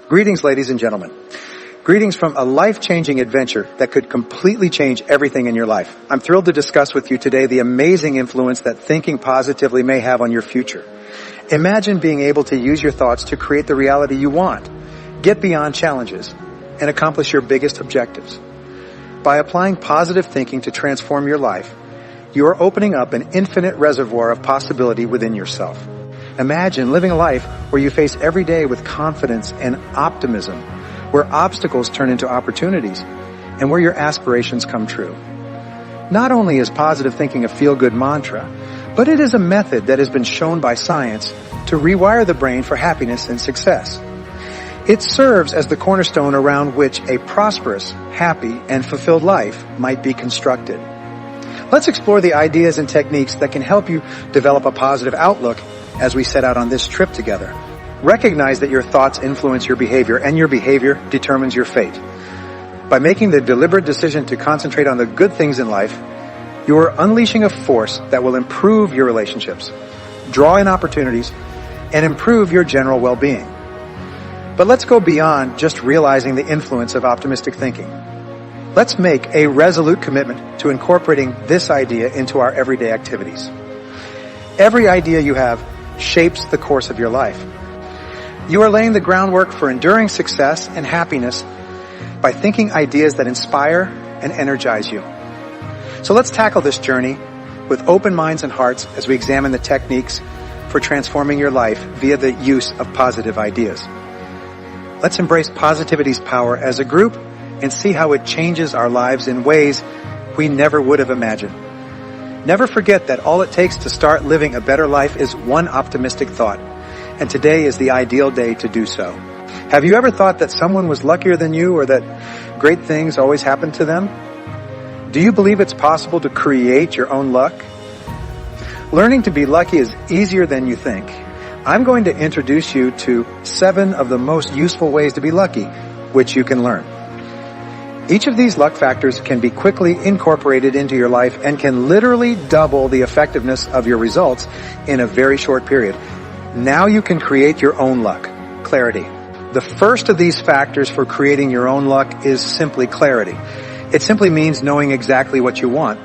Greetings, ladies and gentlemen. Greetings from a life-changing adventure that could completely change everything in your life. I'm thrilled to discuss with you today the amazing influence that thinking positively may have on your future. Imagine being able to use your thoughts to create the reality you want, get beyond challenges, and accomplish your biggest objectives. By applying positive thinking to transform your life, you are opening up an infinite reservoir of possibility within yourself. Imagine living a life where you face every day with confidence and optimism, where obstacles turn into opportunities, and where your aspirations come true. Not only is positive thinking a feel-good mantra, but it is a method that has been shown by science to rewire the brain for happiness and success. It serves as the cornerstone around which a prosperous, happy, and fulfilled life might be constructed. Let's explore the ideas and techniques that can help you develop a positive outlook as we set out on this trip together. Recognize that your thoughts influence your behavior, and your behavior determines your fate. By making the deliberate decision to concentrate on the good things in life, you are unleashing a force that will improve your relationships, draw in opportunities, and improve your general well-being. But let's go beyond just realizing the influence of optimistic thinking. Let's make a resolute commitment to incorporating this idea into our everyday activities. Every idea you have shapes the course of your life. You are laying the groundwork for enduring success and happiness by thinking ideas that inspire and energize you. So let's tackle this journey with open minds and hearts as we examine the techniques for transforming your life via the use of positive ideas. Let's embrace positivity's power as a group and see how it changes our lives in ways we never would have imagined. Never forget that all it takes to start living a better life is one optimistic thought, and today is the ideal day to do so. Have you ever thought that someone was luckier than you, or that great things always happen to them? Do you believe it's possible to create your own luck? Learning to be lucky is easier than you think. I'm going to introduce you to 7 of the most useful ways to be lucky, which you can learn. Each of these luck factors can be quickly incorporated into your life and can literally double the effectiveness of your results in a very short period. Now you can create your own luck. Clarity. The first of these factors for creating your own luck is simply clarity. It simply means knowing exactly what you want.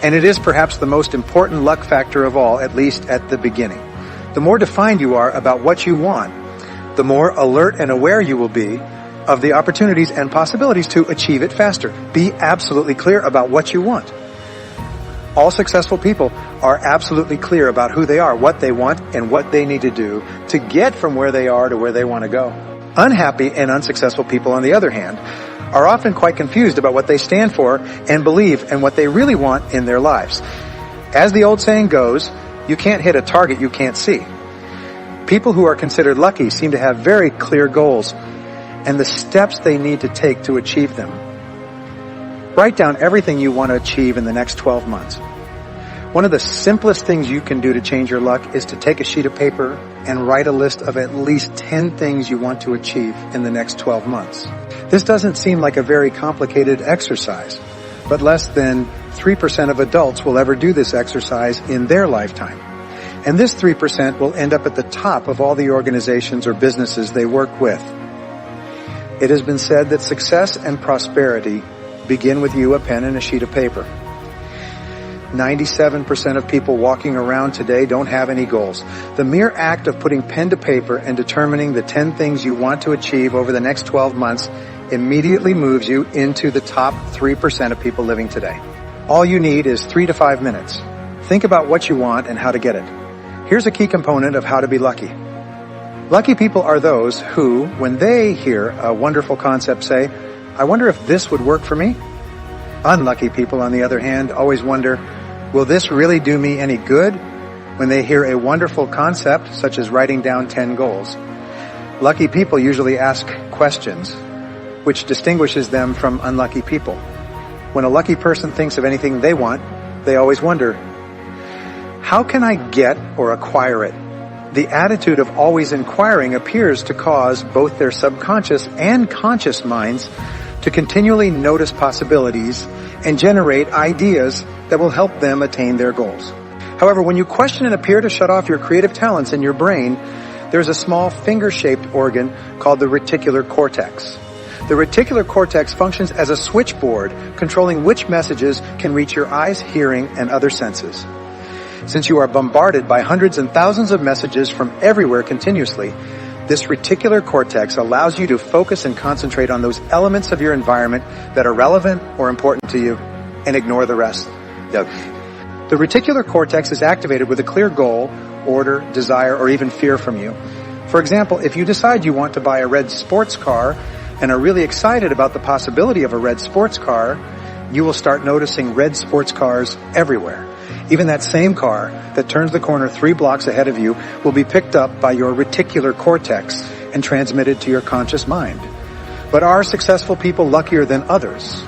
And it is perhaps the most important luck factor of all, at least at the beginning. The more defined you are about what you want, the more alert and aware you will be of the opportunities and possibilities to achieve it faster. Be absolutely clear about what you want. All successful people are absolutely clear about who they are, what they want, and what they need to do to get from where they are to where they want to go. Unhappy and unsuccessful people, on the other hand, are often quite confused about what they stand for and believe and what they really want in their lives. As the old saying goes, you can't hit a target you can't see. People who are considered lucky seem to have very clear goals and the steps they need to take to achieve them. Write down everything you want to achieve in the next 12 months. One of the simplest things you can do to change your luck is to take a sheet of paper and write a list of at least 10 things you want to achieve in the next 12 months. This doesn't seem like a very complicated exercise, but less than 3% of adults will ever do this exercise in their lifetime. And this 3% will end up at the top of all the organizations or businesses they work with. It has been said that success and prosperity begin with you, a pen, and a sheet of paper. 97% of people walking around today don't have any goals. The mere act of putting pen to paper and determining the 10 things you want to achieve over the next 12 months immediately moves you into the top 3% of people living today. All you need is 3 to 5 minutes. Think about what you want and how to get it. Here's a key component of how to be lucky. Lucky people are those who, when they hear a wonderful concept, say, I wonder if this would work for me. Unlucky people, on the other hand, always wonder, will this really do me any good? When they hear a wonderful concept, such as writing down 10 goals. Lucky people usually ask questions, which distinguishes them from unlucky people. When a lucky person thinks of anything they want, they always wonder, how can I get or acquire it? The attitude of always inquiring appears to cause both their subconscious and conscious minds to continually notice possibilities and generate ideas that will help them attain their goals. However, when you question and appear to shut off your creative talents in your brain, there's a small finger-shaped organ called the reticular cortex. The reticular cortex functions as a switchboard controlling which messages can reach your eyes, hearing, and other senses. Since you are bombarded by hundreds and thousands of messages from everywhere continuously, this reticular cortex allows you to focus and concentrate on those elements of your environment that are relevant or important to you and ignore the rest. The reticular cortex is activated with a clear goal, order, desire, or even fear from you. For example, if you decide you want to buy a red sports car and are really excited about the possibility of a red sports car, you will start noticing red sports cars everywhere. Even that same car that turns the corner 3 blocks ahead of you will be picked up by your reticular cortex and transmitted to your conscious mind. But are successful people luckier than others?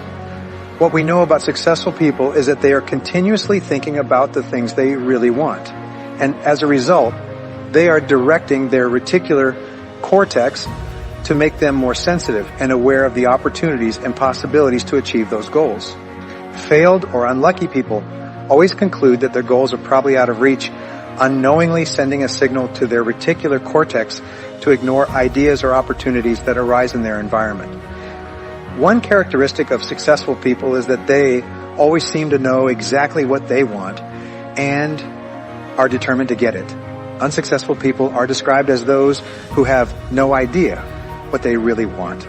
What we know about successful people is that they are continuously thinking about the things they really want. And as a result, they are directing their reticular cortex to make them more sensitive and aware of the opportunities and possibilities to achieve those goals. Failed or unlucky people always conclude that their goals are probably out of reach, unknowingly sending a signal to their reticular cortex to ignore ideas or opportunities that arise in their environment. One characteristic of successful people is that they always seem to know exactly what they want and are determined to get it. Unsuccessful people are described as those who have no idea what they really want.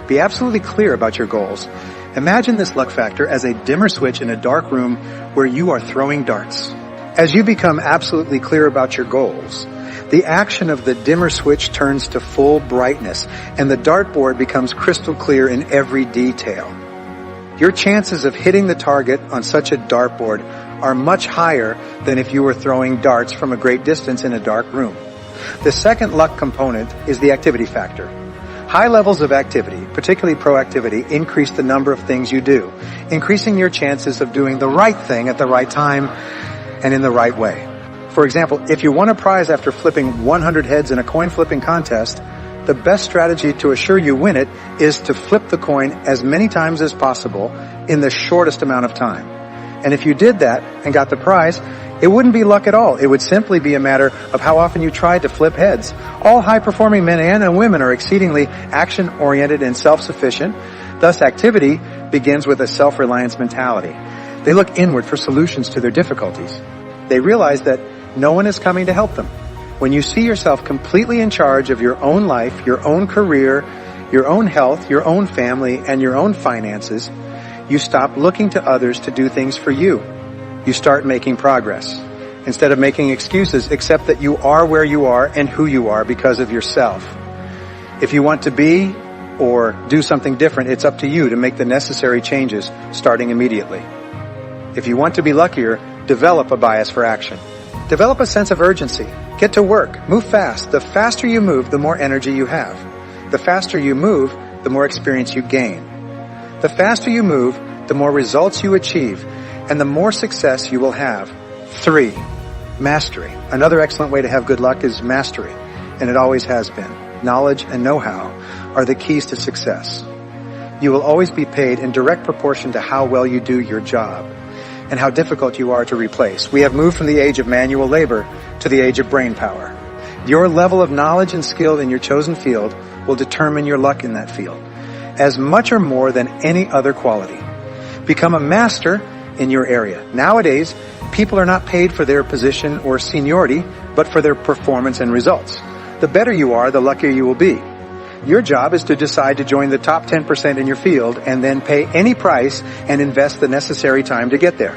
Be absolutely clear about your goals. Imagine this luck factor as a dimmer switch in a dark room where you are throwing darts. As you become absolutely clear about your goals, the action of the dimmer switch turns to full brightness, and the dartboard becomes crystal clear in every detail. Your chances of hitting the target on such a dartboard are much higher than if you were throwing darts from a great distance in a dark room. The second luck component is the activity factor. High levels of activity, particularly proactivity, increase the number of things you do, increasing your chances of doing the right thing at the right time and in the right way. For example, if you won a prize after flipping 100 heads in a coin flipping contest, the best strategy to assure you win it is to flip the coin as many times as possible in the shortest amount of time. And if you did that and got the prize, it wouldn't be luck at all. It would simply be a matter of how often you tried to flip heads. All high-performing men and women are exceedingly action-oriented and self-sufficient. Thus, activity begins with a self-reliance mentality. They look inward for solutions to their difficulties. They realize that no one is coming to help them. When you see yourself completely in charge of your own life, your own career, your own health, your own family, and your own finances, you stop looking to others to do things for you. You start making progress. Instead of making excuses, accept that you are where you are and who you are because of yourself. If you want to be or do something different, it's up to you to make the necessary changes starting immediately. If you want to be luckier, develop a bias for action. Develop a sense of urgency. Get to work. Move fast. The faster you move, the more energy you have. The faster you move, the more experience you gain. The faster you move, the more results you achieve, and the more success you will have. 3, mastery. Another excellent way to have good luck is mastery, and it always has been. Knowledge and know-how are the keys to success. You will always be paid in direct proportion to how well you do your job and how difficult you are to replace. We have moved from the age of manual labor to the age of brain power. Your level of knowledge and skill in your chosen field will determine your luck in that field, as much or more than any other quality. Become a master in your area. Nowadays, people are not paid for their position or seniority, but for their performance and results. The better you are, the luckier you will be. Your job is to decide to join the top 10% in your field and then pay any price and invest the necessary time to get there.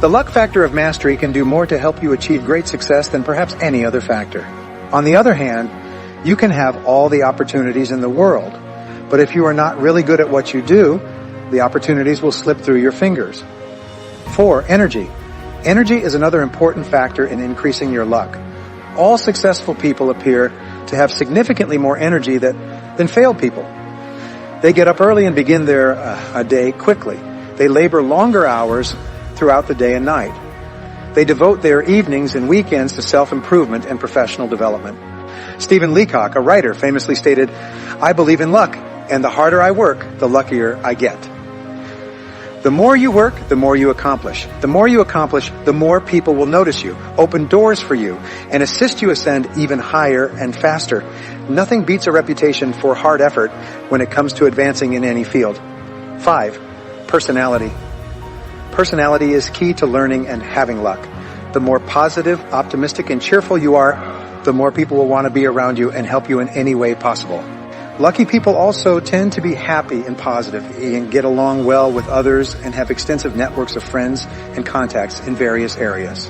The luck factor of mastery can do more to help you achieve great success than perhaps any other factor. On the other hand, you can have all the opportunities in the world, but if you are not really good at what you do, the opportunities will slip through your fingers. 4, energy. Energy is another important factor in increasing your luck. All successful people appear to have significantly more energy than failed people. They get up early and begin their day quickly. They labor longer hours throughout the day and night. They devote their evenings and weekends to self-improvement and professional development. Stephen Leacock, a writer, famously stated, "I believe in luck, and the harder I work, the luckier I get." The more you work, the more you accomplish. The more you accomplish, the more people will notice you, open doors for you, and assist you ascend even higher and faster. Nothing beats a reputation for hard effort when it comes to advancing in any field. 5. Personality. Personality is key to learning and having luck. The more positive, optimistic, and cheerful you are, the more people will want to be around you and help you in any way possible. Lucky people also tend to be happy and positive and get along well with others and have extensive networks of friends and contacts in various areas.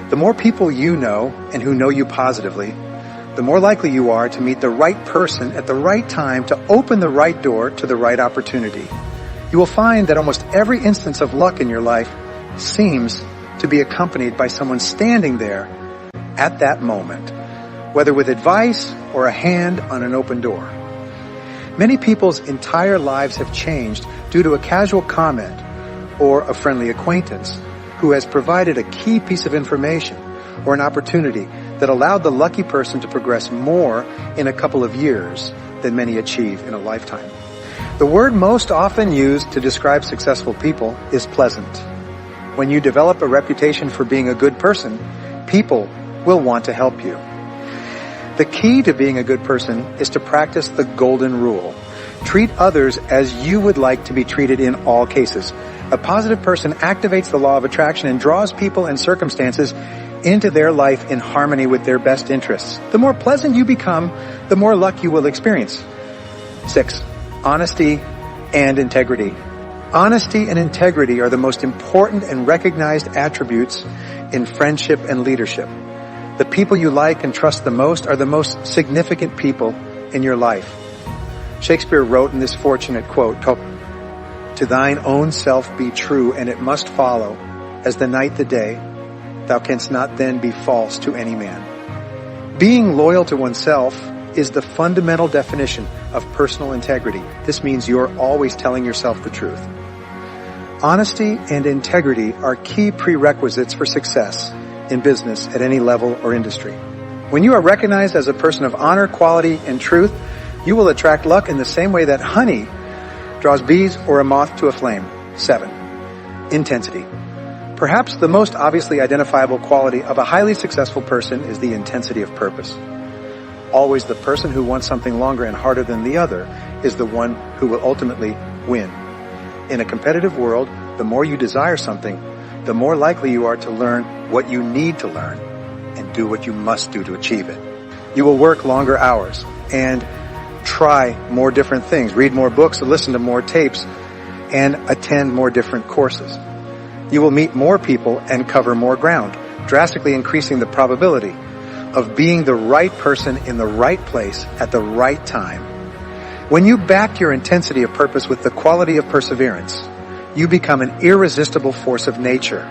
The more people you know and who know you positively, the more likely you are to meet the right person at the right time to open the right door to the right opportunity. You will find that almost every instance of luck in your life seems to be accompanied by someone standing there at that moment, whether with advice or a hand on an open door. Many people's entire lives have changed due to a casual comment or a friendly acquaintance who has provided a key piece of information or an opportunity that allowed the lucky person to progress more in a couple of years than many achieve in a lifetime. The word most often used to describe successful people is pleasant. When you develop a reputation for being a good person, people will want to help you. The key to being a good person is to practice the golden rule. Treat others as you would like to be treated in all cases. A positive person activates the law of attraction and draws people and circumstances into their life in harmony with their best interests. The more pleasant you become, the more luck you will experience. 6. Honesty and integrity. Honesty and integrity are the most important and recognized attributes in friendship and leadership. The people you like and trust the most are the most significant people in your life. Shakespeare wrote in this fortunate quote, "To thine own self be true, and it must follow, as the night the day, thou canst not then be false to any man." Being loyal to oneself is the fundamental definition of personal integrity. This means you're always telling yourself the truth. Honesty and integrity are key prerequisites for success in business at any level or industry. When you are recognized as a person of honor, quality, and truth, you will attract luck in the same way that honey draws bees or a moth to a flame. 7. Intensity. Perhaps the most obviously identifiable quality of a highly successful person is the intensity of purpose. Always the person who wants something longer and harder than the other is the one who will ultimately win. In a competitive world, the more you desire something, the more likely you are to learn what you need to learn and do what you must do to achieve it. You will work longer hours and try more different things, read more books, listen to more tapes, and attend more different courses. You will meet more people and cover more ground, drastically increasing the probability of being the right person in the right place at the right time. When you back your intensity of purpose with the quality of perseverance, you become an irresistible force of nature.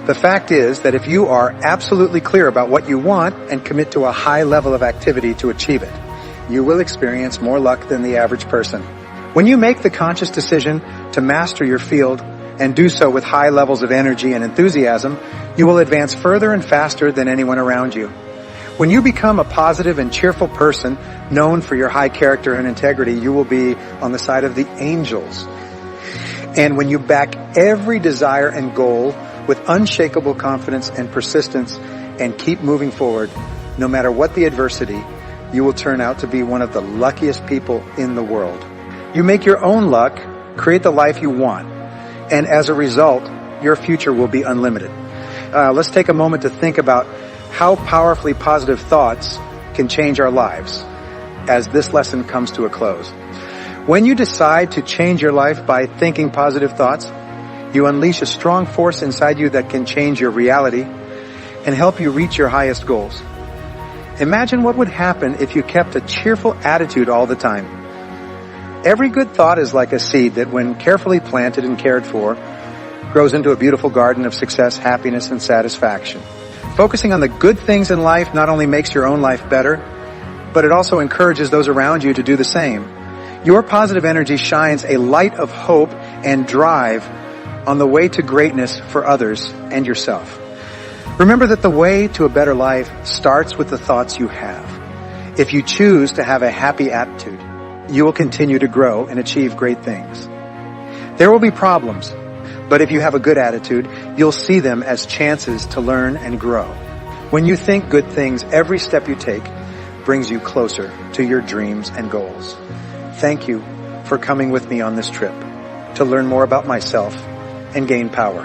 The fact is that if you are absolutely clear about what you want and commit to a high level of activity to achieve it, you will experience more luck than the average person. When you make the conscious decision to master your field and do so with high levels of energy and enthusiasm, you will advance further and faster than anyone around you. When you become a positive and cheerful person known for your high character and integrity, you will be on the side of the angels. And when you back every desire and goal with unshakable confidence and persistence and keep moving forward, no matter what the adversity, you will turn out to be one of the luckiest people in the world. You make your own luck, create the life you want, and as a result, your future will be unlimited. Let's take a moment to think about how powerfully positive thoughts can change our lives as this lesson comes to a close. When you decide to change your life by thinking positive thoughts, you unleash a strong force inside you that can change your reality and help you reach your highest goals. Imagine what would happen if you kept a cheerful attitude all the time. Every good thought is like a seed that, when carefully planted and cared for, grows into a beautiful garden of success, happiness, and satisfaction. Focusing on the good things in life not only makes your own life better, but it also encourages those around you to do the same. Your positive energy shines a light of hope and drive on the way to greatness for others and yourself. Remember that the way to a better life starts with the thoughts you have. If you choose to have a happy attitude, you will continue to grow and achieve great things. There will be problems, but if you have a good attitude, you'll see them as chances to learn and grow. When you think good things, every step you take brings you closer to your dreams and goals. Thank you for coming with me on this trip to learn more about myself and gain power.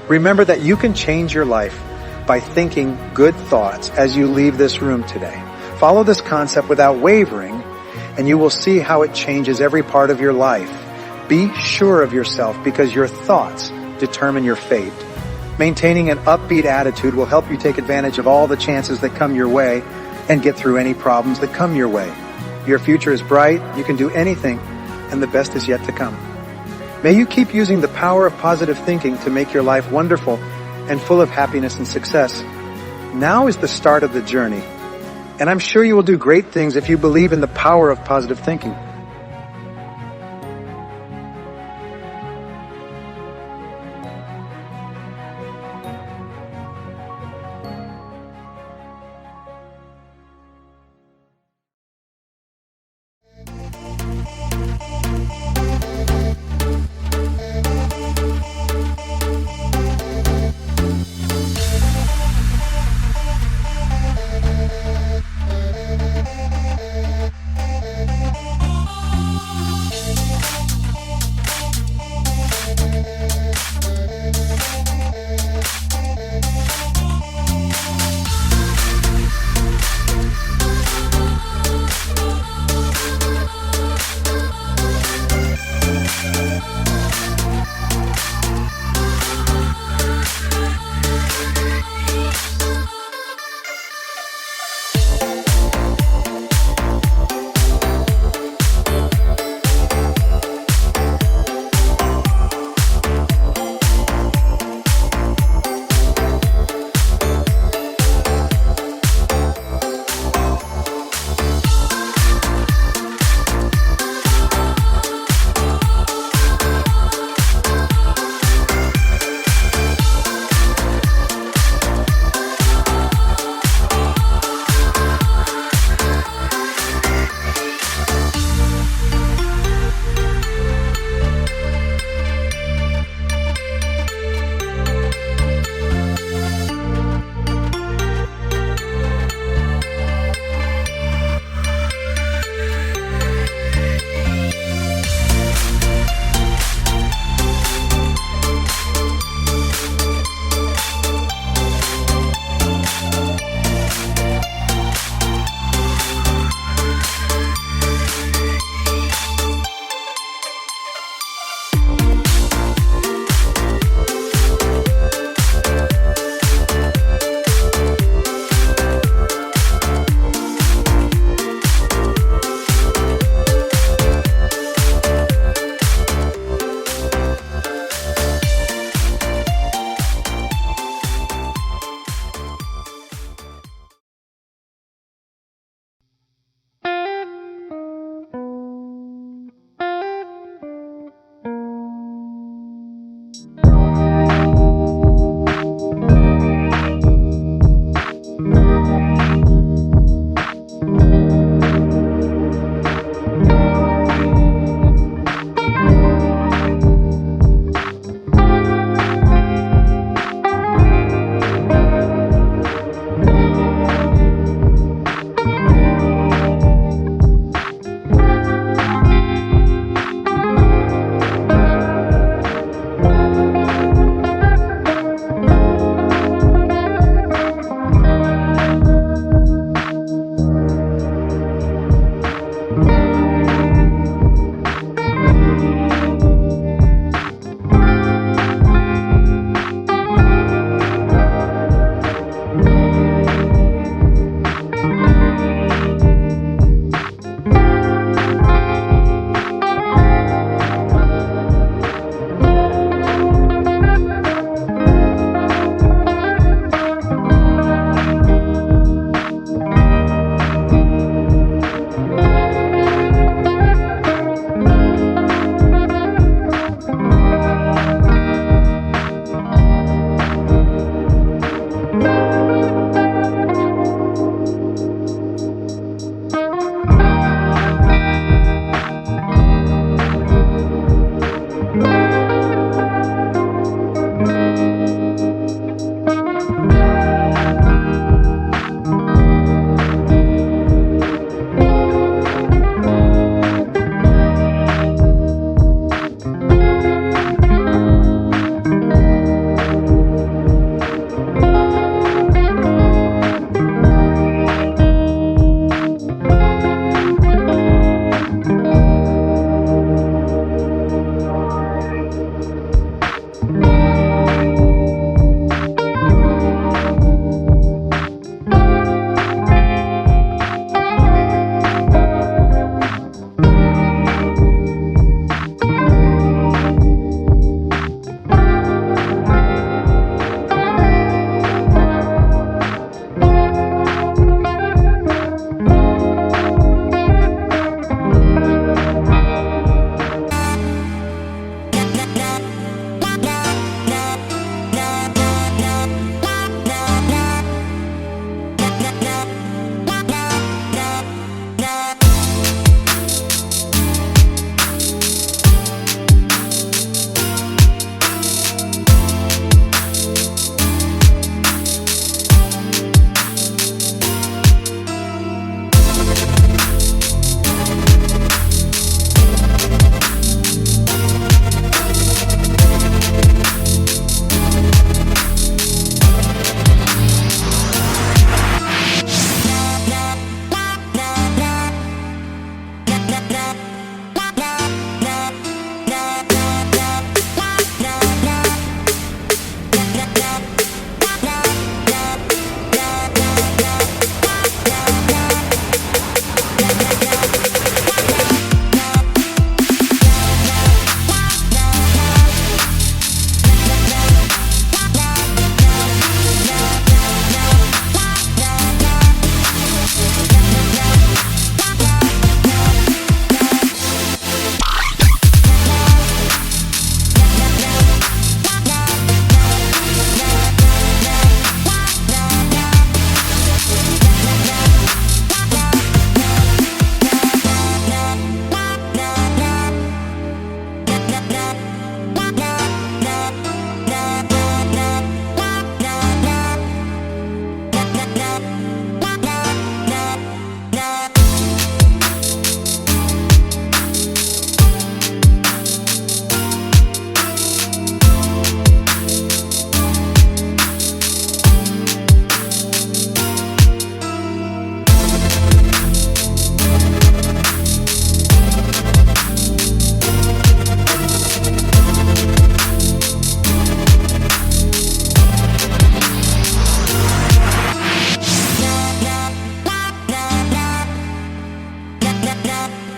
Remember that you can change your life by thinking good thoughts as you leave this room today. Follow this concept without wavering, and you will see how it changes every part of your life. Be sure of yourself because your thoughts determine your fate. Maintaining an upbeat attitude will help you take advantage of all the chances that come your way and get through any problems that come your way. Your future is bright, you can do anything, and the best is yet to come. May you keep using the power of positive thinking to make your life wonderful and full of happiness and success. Now is the start of the journey, and I'm sure you will do great things if you believe in the power of positive thinking. now.